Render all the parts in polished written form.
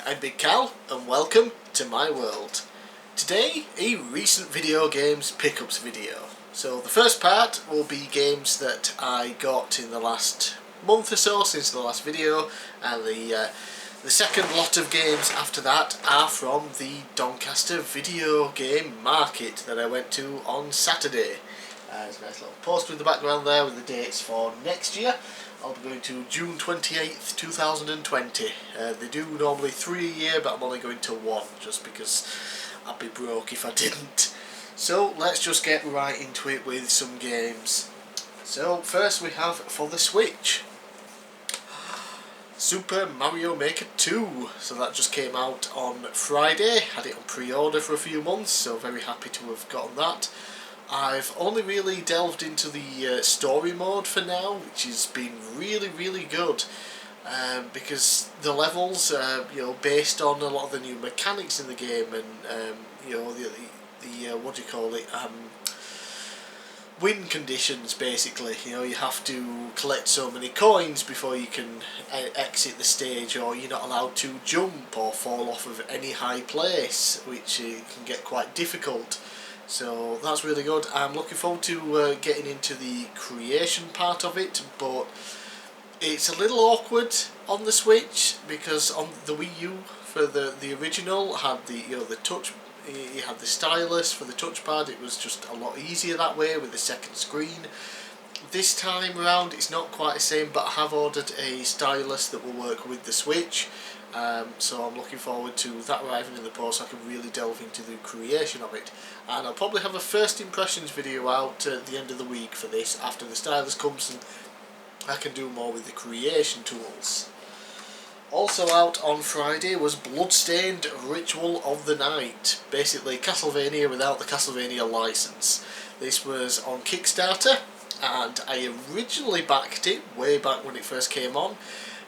I'm Big Cal and welcome to my world. Today, a recent video games pickups video. So the first part will be games that I got in the last month or so since the last video, and the second lot of games after that are from the Doncaster video game market that I went to on Saturday. There's a nice little poster in the background there with the dates for next year. I'll be going to June 28th, 2020. They do normally 3 a year, but I'm only going to 1 just because I'd be broke if I didn't. So let's just get right into it with some games. So first we have for the Switch, Super Mario Maker 2. So that just came out on Friday. Had it on pre-order for a few months, so very happy to have gotten that. I've only really delved into the story mode for now, which has been really good, because the levels are based on a lot of the new mechanics in the game, and the what do you call it, win conditions basically. You have to collect so many coins before you can exit the stage, or you're not allowed to jump or fall off of any high place, which can get quite difficult. So that's really good. I'm looking forward to getting into the creation part of it, but it's a little awkward on the Switch because on the Wii U for the original had the the touch. You had the stylus for the touchpad. It was just a lot easier that way with the second screen. This time around it's not quite the same, but I have ordered a stylus that will work with the Switch. So I'm looking forward to that arriving in the post so I can really delve into the creation of it. And I'll probably have a first impressions video out at the end of the week for this, after the stylus comes and I can do more with the creation tools. Also out on Friday was Bloodstained Ritual of the Night. Basically Castlevania without the Castlevania license. This was on Kickstarter, and I originally backed it way back when it first came on.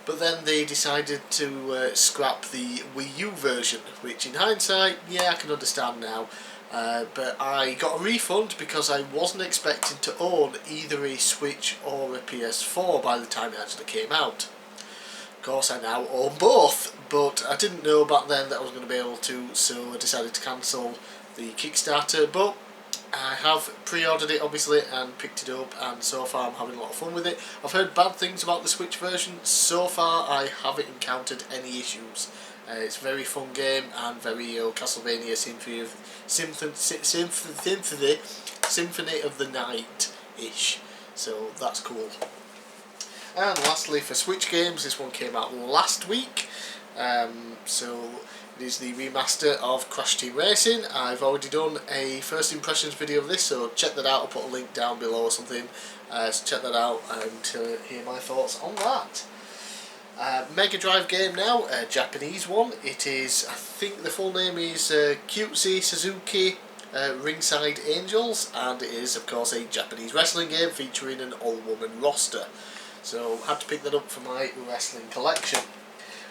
But then they decided to scrap the Wii U version, which in hindsight, yeah, I can understand now. But I got a refund because I wasn't expecting to own either a Switch or a PS4 by the time it actually came out. Of course I now own both, but I didn't know back then that I was going to be able to, so I decided to cancel the Kickstarter. But I have pre-ordered it obviously and picked it up, and so far I'm having a lot of fun with it. I've heard bad things about the Switch version. So far I haven't encountered any issues. It's a very fun game and very Castlevania Symphony of the Night-ish. So that's cool. And lastly for Switch games, this one came out last week. So it is the remaster of Crash Team Racing. I've already done a first impressions video of this, so check that out. I'll put a link down below or something. So check that out and to hear my thoughts on that. Mega Drive game now, a Japanese one. It is, I think the full name is Cutesy Suzuki Ringside Angels, and it is of course a Japanese wrestling game featuring an all-woman roster. So I had to pick that up for my wrestling collection.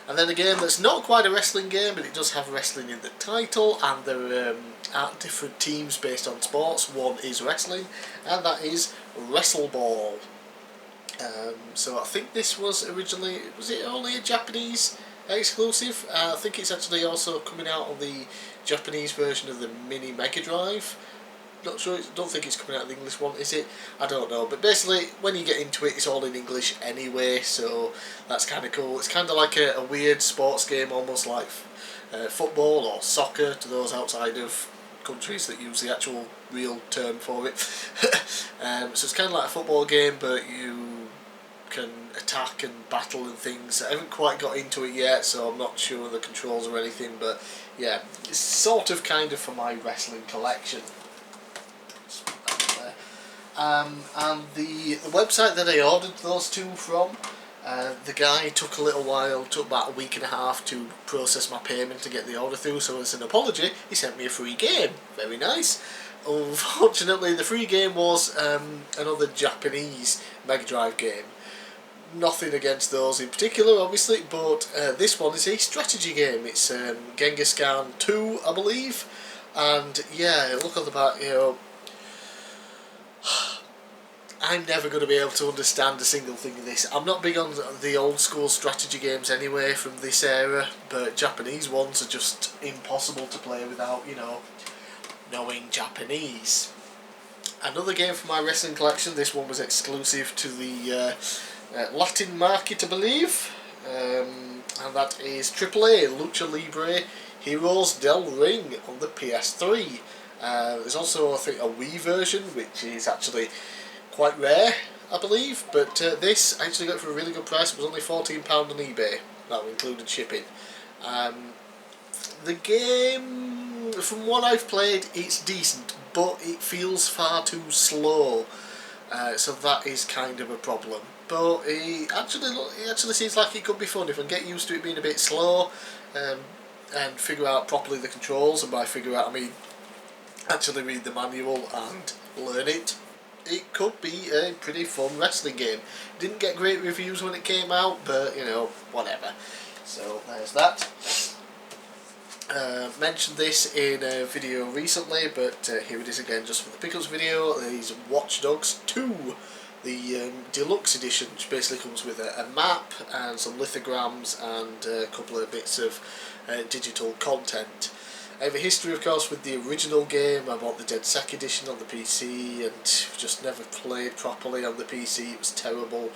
And then a game that's not quite a wrestling game, but it does have wrestling in the title, and there are different teams based on sports. One is wrestling, and that is Wrestle Board. So I think this was originally, was it only a Japanese exclusive? I think it's actually also coming out on the Japanese version of the Mini Mega Drive. Not sure, don't think it's coming out of the English one, is it? I don't know, but basically when you get into it it's all in English anyway, so that's kind of cool. It's kind of like a weird sports game, almost like football or soccer to those outside of countries that use the actual real term for it. So it's kind of like a football game, but you can attack and battle and things. I haven't quite got into it yet, so I'm not sure of the controls or anything, but yeah, it's sort of kind of for my wrestling collection. And the website that I ordered those two from, the guy took a little while, took about a week and a half to process my payment to get the order through, so as an apology he sent me a free game. Very nice. Unfortunately the free game was another Japanese Mega Drive game. Nothing against those in particular obviously, but this one is a strategy game. It's Genghis Khan 2 I believe, and yeah, look on the back, I'm never going to be able to understand a single thing of this. I'm not big on the old school strategy games anyway from this era, but Japanese ones are just impossible to play without, you know, knowing Japanese. Another game from my wrestling collection, this one was exclusive to the Latin market, I believe, and that is AAA Lucha Libre Heroes Del Ring on the PS3. There's also, I think, a Wii version, which is actually quite rare, I believe, but this I actually got it for a really good price. It was only £14 on eBay. That included shipping. The game, from what I've played, it's decent, but it feels far too slow, so that is kind of a problem. But it actually seems like it could be fun if I can get used to it being a bit slow, and figure out properly the controls, and by figure out I mean actually read the manual and learn it. It could be a pretty fun wrestling game. Didn't get great reviews when it came out, but you know, whatever. So there's that. Mentioned this in a video recently, but here it is again just for the Pickles video. Is Watch Dogs 2, the deluxe edition, which basically comes with a map and some lithograms and a couple of bits of digital content. I have a history, of course, with the original game. I bought the Dead Sec edition on the PC and just never played properly on the PC. It was terrible,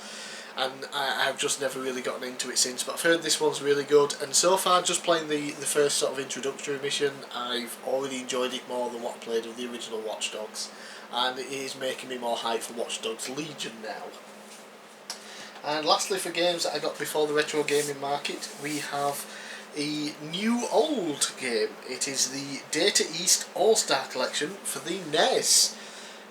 and I've just never really gotten into it since. But I've heard this one's really good, and so far, just playing the first sort of introductory mission, I've already enjoyed it more than what I played with the original Watch Dogs, and it is making me more hyped for Watch Dogs Legion now. And lastly, for games that I got before the retro gaming market, we have a new old game. It is the Data East All-Star Collection for the NES.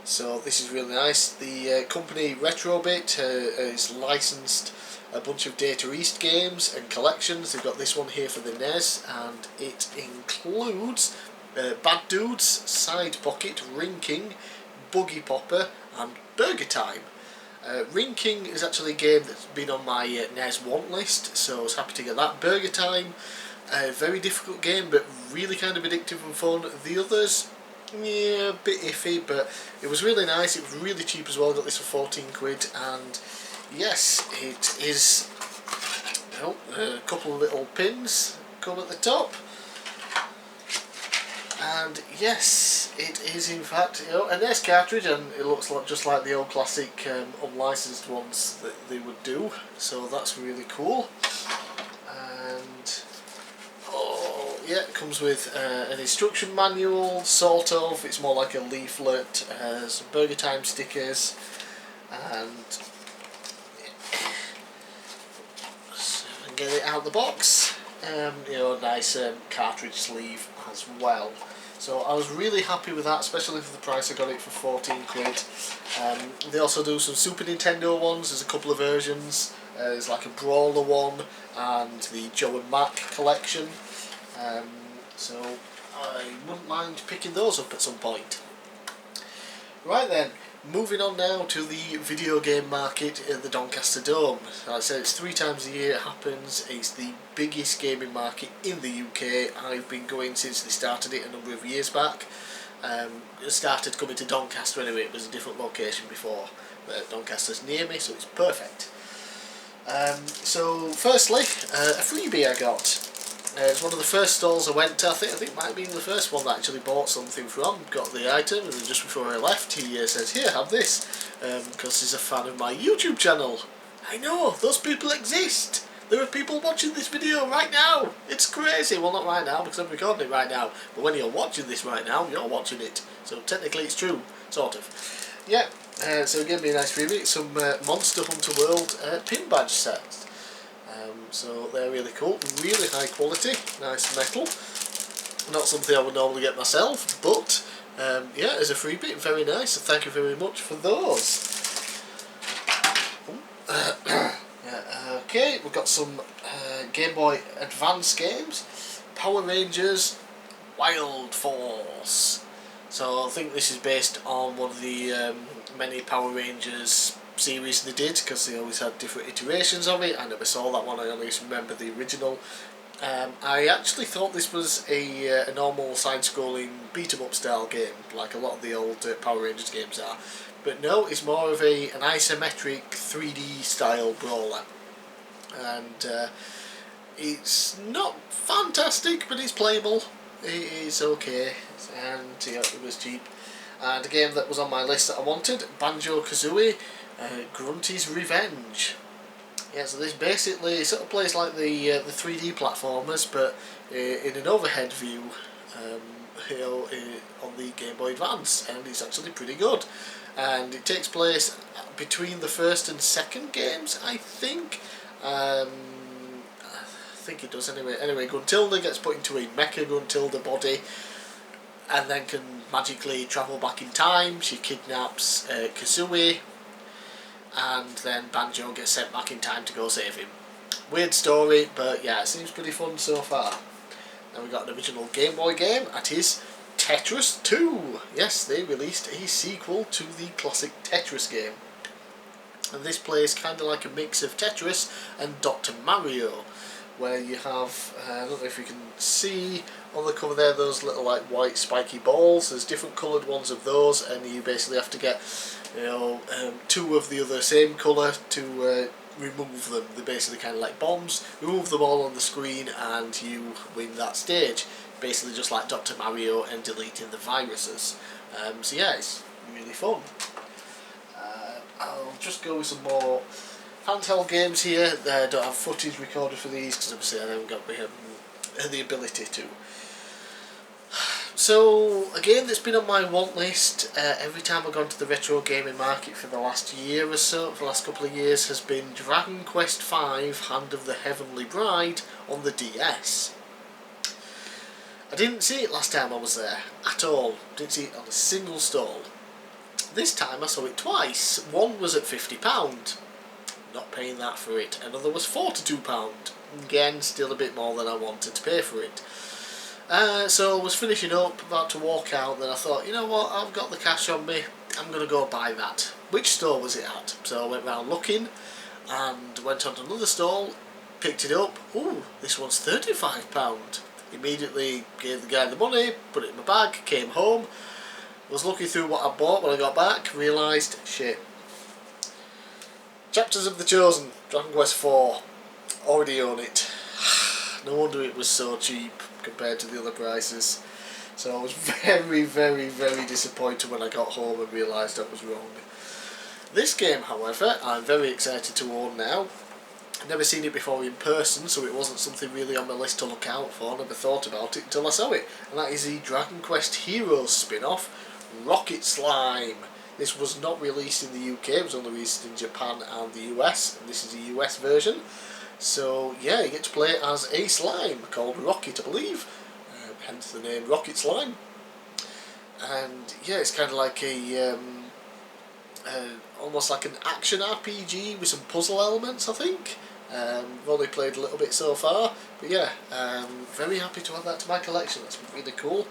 So this is really nice. The company Retrobit has licensed a bunch of Data East games and collections. They've got this one here for the NES, and it includes Bad Dudes, Side Pocket, Ring King, Buggy Popper and Burger Time. Ring King is actually a game that's been on my NES want list, so I was happy to get that. Burger Time, a very difficult game, but really kind of addictive and fun. The others, yeah, a bit iffy, but it was really nice. It was really cheap as well. I got this for 14 quid, and yes, it is, well, a couple of little pins come at the top. And yes, it is in fact, you know, a NES cartridge, and it looks like just like the old classic unlicensed ones that they would do. So that's really cool. And oh yeah, it comes with an instruction manual, sort of. It's more like a leaflet. Some Burger Time stickers, and so I can get it out of the box. You know, a nice cartridge sleeve as well. So I was really happy with that, especially for the price I got it for 14 quid. They also do some Super Nintendo ones. There's a couple of versions. There's like a Brawler one and the Joe and Mac collection. So I wouldn't mind picking those up at some point. Right then, moving on now to the video game market in the Doncaster Dome. Like I said, it's 3 times a year it happens. It's the biggest gaming market in the UK. I've been going since they started it a number of years back. It started coming to Doncaster anyway. It was a different location before, but Doncaster's near me, so it's perfect. So firstly, a freebie I got. It's one of the first stalls I went to. I think it might have been the first one that I actually bought something from. Got the item, and then just before I left, he says, "Here, have this," because he's a fan of my YouTube channel. I know, those people exist. There are people watching this video right now. It's crazy. Well, not right now because I'm recording it right now. But when you're watching this right now, you're watching it. So technically, it's true, sort of. Yeah. So he gave me a nice freebie. Some Monster Hunter World pin badge sets. So they're really cool, really high quality, nice metal. Not something I would normally get myself, but yeah, as a freebie, very nice. So thank you very much for those. Yeah, okay, we've got some Game Boy Advance games. Power Rangers Wild Force. So I think this is based on one of the many Power Rangers series they did, because they always had different iterations of it. I never saw that one, I only remember the original. I actually thought this was a normal side-scrolling beat-em-up style game, like a lot of the old Power Rangers games are. But no, it's more of an isometric 3D style brawler. And it's not fantastic, but it's playable. It is okay, and yeah, it was cheap. And a game that was on my list that I wanted, Banjo-Kazooie, Grunty's Revenge. Yeah, so this basically sort of plays like the 3D platformers, but in an overhead view, on the Game Boy Advance, and it's actually pretty good. And it takes place between the first and second games, I think. I think it does anyway. Anyway, Gruntilda gets put into a Mecha Gruntilda body, and then can magically travel back in time. She kidnaps Kazooie, and then Banjo gets sent back in time to go save him. Weird story, but yeah, it seems pretty fun so far. Now we got an original Game Boy game, that is Tetris 2. Yes, they released a sequel to the classic Tetris game. And this plays kind of like a mix of Tetris and Dr. Mario, where you have, I don't know if you can see on the cover there, those little like white spiky balls. There's different coloured ones of those, and you basically have to get, two of the other same colour to remove them. They're basically kind of like bombs. Remove them all on the screen and you win that stage. Basically just like Dr. Mario and deleting the viruses. So yeah, it's really fun. I'll just go with some more handheld games here. I don't have footage recorded for these because obviously I haven't got the ability to. So again, that's been on my want list every time I've gone to the retro gaming market for the last year or so, for the last couple of years, has been Dragon Quest V Hand of the Heavenly Bride on the DS. I didn't see it last time I was there at all. Didn't see it on a single stall. This time I saw it twice. One was at £50, not paying that for it. Another was £42. Again, still a bit more than I wanted to pay for it. So I was finishing up, about to walk out, then I thought, you know what, I've got the cash on me, I'm going to go buy that. Which store was it at? So I went round looking, and went on to another stall, picked it up. Ooh, this one's £35. Immediately gave the guy the money, put it in my bag, came home, was looking through what I bought when I got back, realised, shit. Chapters of the Chosen, Dragon Quest 4, already own it. No wonder it was so cheap compared to the other prices. So I was very, very, very disappointed when I got home and realised I was wrong. This game, however, I'm very excited to own now. I've never seen it before in person, so it wasn't something really on my list to look out for. Never thought about it until I saw it. And that is the Dragon Quest Heroes spin-off, Rocket Slime. This was not released in the UK, it was only released in Japan and the US, and this is a US version. So yeah, you get to play as a slime called Rocket, I believe, hence the name Rocket Slime. And yeah, it's kind of like almost like an action RPG with some puzzle elements, I think. I've only played a little bit so far, but yeah, very happy to add that to my collection. That's really cool.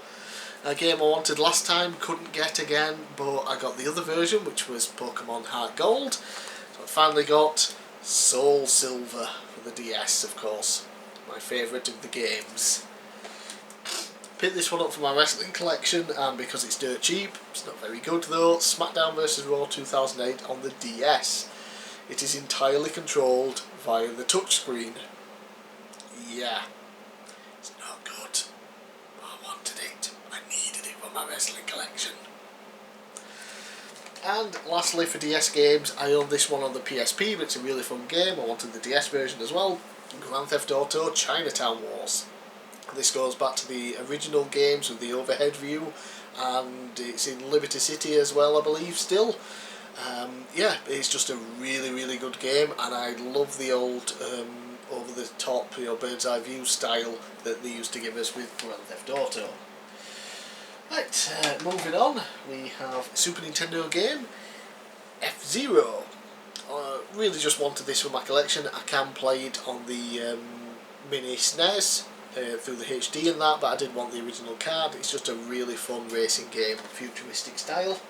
A game I wanted last time, couldn't get again, but I got the other version, which was Pokemon Heart Gold. So I finally got Soul Silver for the DS, of course, my favourite of the games. Picked this one up for my wrestling collection, and because it's dirt cheap, it's not very good though, Smackdown vs Raw 2008 on the DS. It is entirely controlled via the touchscreen. Yeah, it's not good. I wanted it. I needed it for my wrestling collection. And lastly, for DS games, I own this one on the PSP, but it's a really fun game. I wanted the DS version as well. Grand Theft Auto Chinatown Wars. This goes back to the original games with the overhead view, and it's in Liberty City as well, I believe, still. Yeah, it's just a really, really good game, and I love the old over-the-top, bird's eye view style that they used to give us with Grand Theft Auto. Right, moving on, we have a Super Nintendo game, FZero. Really just wanted this for my collection. I can play it on the mini SNES through the HD and that, but I did want the original card. It's just a really fun racing game, futuristic style.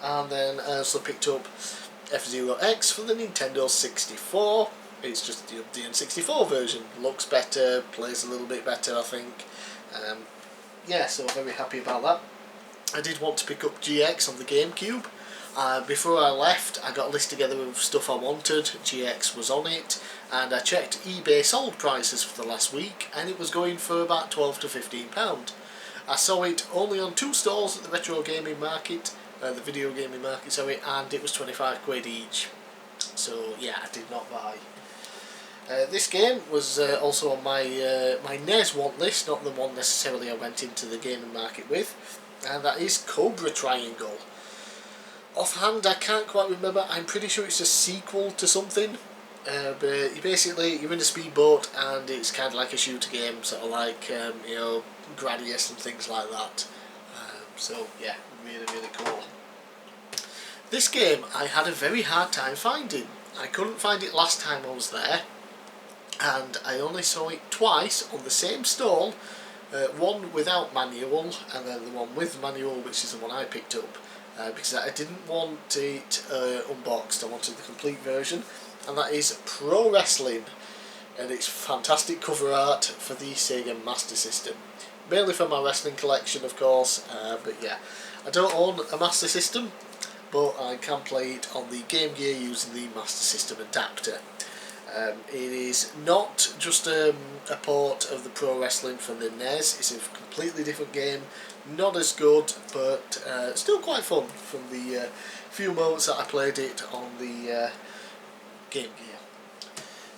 And then I also picked up FZero X for the Nintendo 64. It's just the N64 version. Looks better, plays a little bit better, I think. Yeah, so very happy about that. I did want to pick up GX on the GameCube. Before I left, I got a list together of stuff I wanted. GX was on it, and I checked eBay sold prices for the last week, and it was going for about £12 to £15. I saw it only on 2 stalls at the retro gaming market, the video gaming market, sorry, and it was 25 quid each. So yeah, I did not buy. This game was also on my my NES want list, not the one necessarily I went into the gaming market with, and that is Cobra Triangle. Offhand, I can't quite remember. I'm pretty sure it's a sequel to something, but you're in a speedboat and it's kind of like a shooter game, sort of like you know, Gradius and things like that. So yeah, really cool. This game I had a very hard time finding. I couldn't find it last time I was there, and I only saw it twice on the same stall, one without manual and then the one with manual, which is the one I picked up, because I didn't want it unboxed, I wanted the complete version, and that is Pro Wrestling, and it's fantastic cover art for the Sega Master System. Mainly for my wrestling collection, of course, but yeah, I don't own a Master System, but I can play it on the Game Gear using the Master System adapter. It is not just a port of the Pro Wrestling from the NES, it's a completely different game, not as good, but still quite fun from the few moments that I played it on the Game Gear.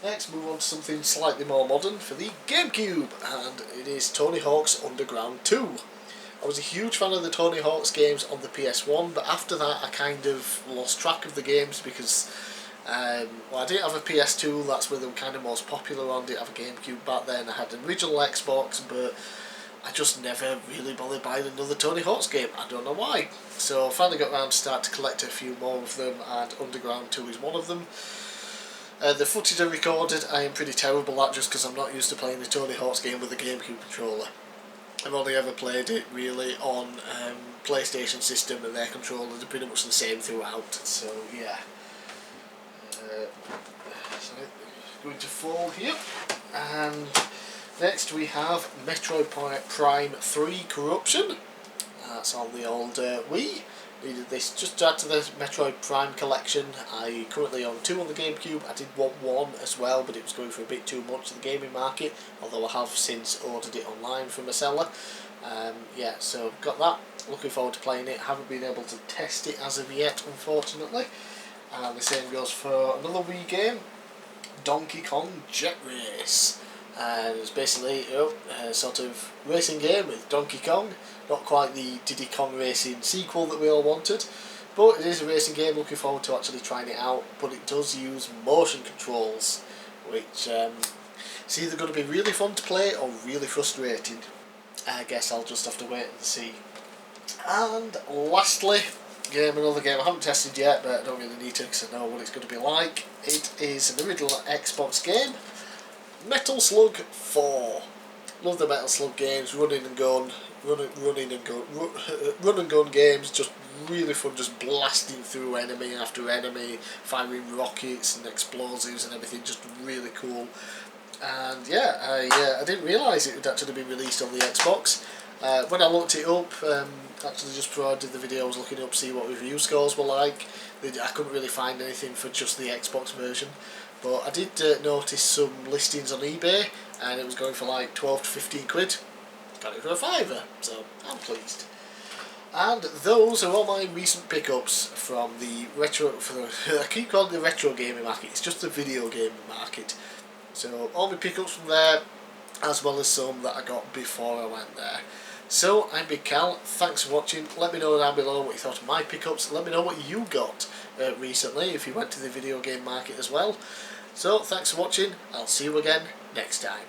Next, move on to something slightly more modern for the GameCube, and it is Tony Hawk's Underground 2. I was a huge fan of the Tony Hawk's games on the PS1, but after that I kind of lost track of the games because well, I didn't have a PS2, that's where they were kind of most popular on. I didn't have a GameCube back then. I had an original Xbox, but I just never really bothered buying another Tony Hawk's game. I don't know why. So I finally got around to start to collect a few more of them, and Underground 2 is one of them. The footage I recorded, I am pretty terrible at, just because I'm not used to playing the Tony Hawk's game with a GameCube controller. I've only ever played it really on PlayStation system, and their controllers are pretty much the same throughout, so yeah. So going to fall here, and next we have Metroid Prime 3 Corruption. That's on the old Wii. Needed this just to add to the Metroid Prime collection. I currently own 2 on the GameCube. I did want 1 as well, but it was going for a bit too much to the gaming market, although I have since ordered it online from a seller. Yeah, so got that. Looking forward to playing it. Haven't been able to test it as of yet, unfortunately. And the same goes for another Wii game, Donkey Kong Jet Race. And it's basically a sort of racing game with Donkey Kong. Not quite the Diddy Kong Racing sequel that we all wanted, but it is a racing game. Looking forward to actually trying it out. But it does use motion controls, which it's either going to be really fun to play or really frustrating. I guess I'll just have to wait and see. And lastly, another game I haven't tested yet, but I don't really need to because I know what it's going to be like. It is an original Xbox game, Metal Slug 4. Love the Metal Slug games, run and gun games, just really fun, just blasting through enemy after enemy, firing rockets and explosives and everything, just really cool. And yeah, I didn't realise it would actually be released on the Xbox. When I looked it up, actually just before I did the video, I was looking up to see what review scores were like. I couldn't really find anything for just the Xbox version, but I did notice some listings on eBay, and it was going for like 12 to 15 quid. Got it for a £5, so I'm pleased. And those are all my recent pickups from the retro. I keep calling it the retro gaming market. It's just the video gaming market. So all my pickups from there, as well as some that I got before I went there. So I'm Big Cal. Thanks for watching. Let me know down below what you thought of my pickups. Let me know what you got recently, if you went to the video game market as well. So thanks for watching. I'll see you again next time.